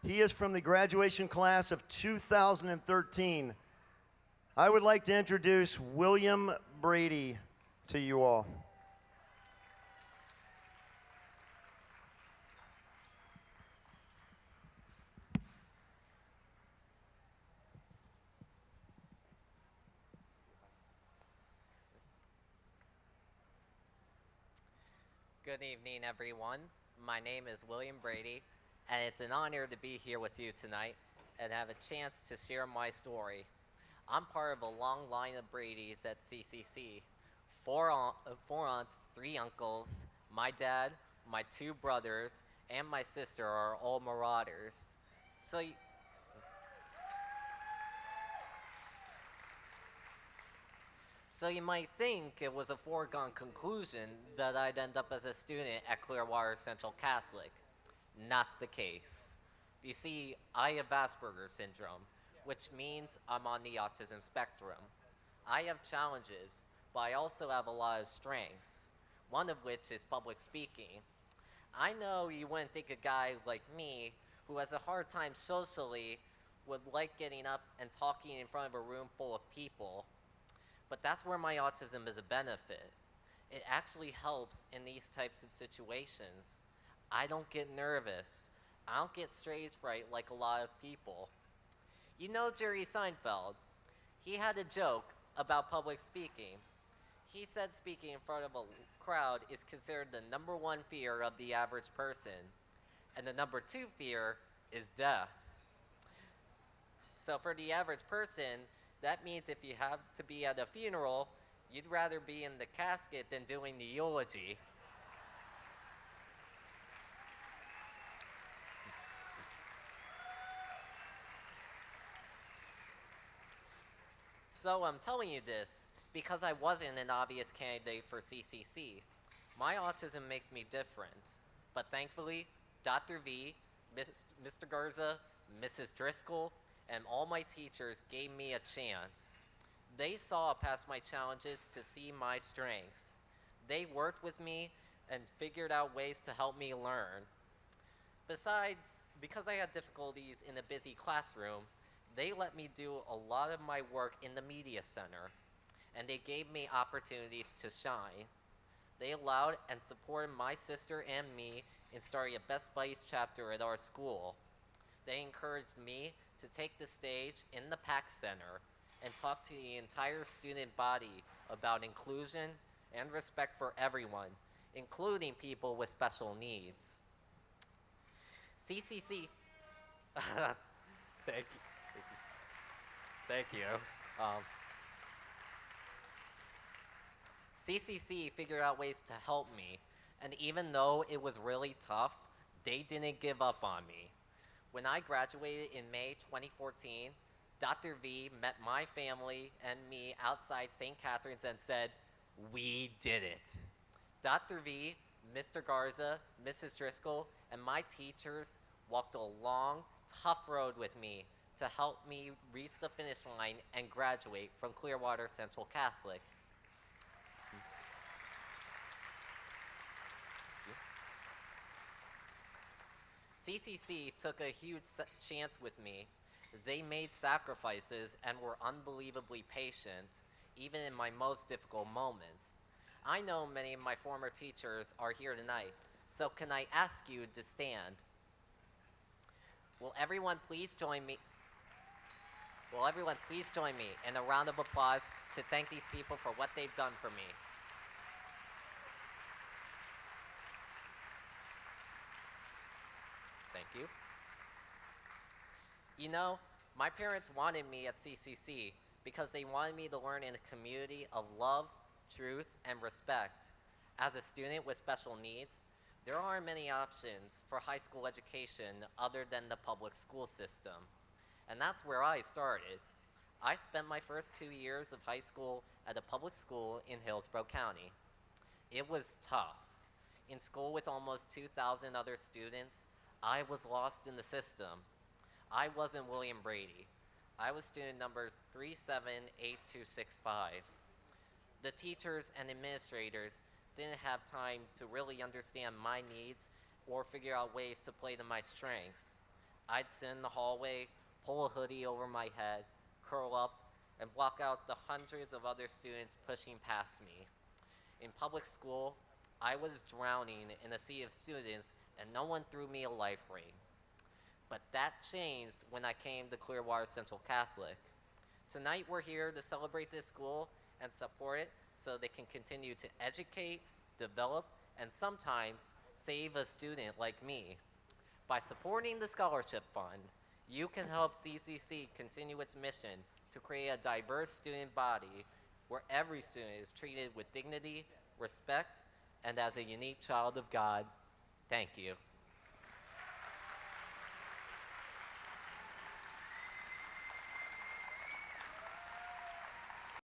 He is from the graduation class of 2013. I would like to introduce William Brady to you all. Good evening, everyone. My name is William Brady, and it's an honor to be here with you tonight and have a chance to share my story. I'm part of a long line of Bradys at CCC. Four aunts, three uncles, my dad, my two brothers, and my sister are all marauders. So, So you might think it was a foregone conclusion that I'd end up as a student at Clearwater Central Catholic. Not the case. You see, I have Asperger Syndrome, which means I'm on the autism spectrum. I have challenges, but I also have a lot of strengths, one of which is public speaking. I know you wouldn't think a guy like me, who has a hard time socially, would like getting up and talking in front of a room full of people. But that's where my autism is a benefit. It actually helps in these types of situations. I don't get nervous. I don't get stage fright like a lot of people. You know Jerry Seinfeld. He had a joke about public speaking. He said speaking in front of a crowd is considered the number one fear of the average person, and the number two fear is death. So for the average person, that means if you have to be at a funeral, you'd rather be in the casket than doing the eulogy. So I'm telling you this because I wasn't an obvious candidate for CCC. My autism makes me different, but thankfully, Dr. V, Mr. Garza, Mrs. Driscoll, and all my teachers gave me a chance. They saw past my challenges to see my strengths. They worked with me and figured out ways to help me learn. Besides, because I had difficulties in a busy classroom, they let me do a lot of my work in the media center, and they gave me opportunities to shine. They allowed and supported my sister and me in starting a Best Buddies chapter at our school. They encouraged me to take the stage in the PAC Center and talk to the entire student body about inclusion and respect for everyone, including people with special needs. CCC, thank you, thank you. Um, CCC figured out ways to help me, and even though it was really tough, they didn't give up on me. When I graduated in May 2014, Dr. V met my family and me outside St. Catherine's and said, "We did it." Dr. V, Mr. Garza, Mrs. Driscoll, and my teachers walked a long, tough road with me to help me reach the finish line and graduate from Clearwater Central Catholic. CCC took a huge chance with me. They made sacrifices and were unbelievably patient, even in my most difficult moments. I know many of my former teachers are here tonight, so can I ask you to stand? Will everyone please join me? Will everyone please join me in a round of applause to thank these people for what they've done for me? Thank you. You know, my parents wanted me at CCC because they wanted me to learn in a community of love, truth, and respect. As a student with special needs, there aren't many options for high school education other than the public school system. And that's where I started. I spent my first 2 years of high school at a public school in Hillsborough County. It was tough. In school with almost 2,000 other students, I was lost in the system. I wasn't William Brady. I was student number 378265. The teachers and administrators didn't have time to really understand my needs or figure out ways to play to my strengths. I'd sit in the hallway, pull a hoodie over my head, curl up, and block out the hundreds of other students pushing past me. In public school, I was drowning in a sea of students and no one threw me a life ring. But that changed when I came to Clearwater Central Catholic. Tonight we're here to celebrate this school and support it so they can continue to educate, develop, and sometimes save a student like me. By supporting the Scholarship Fund, you can help CCC continue its mission to create a diverse student body where every student is treated with dignity, respect, and as a unique child of God. Thank you.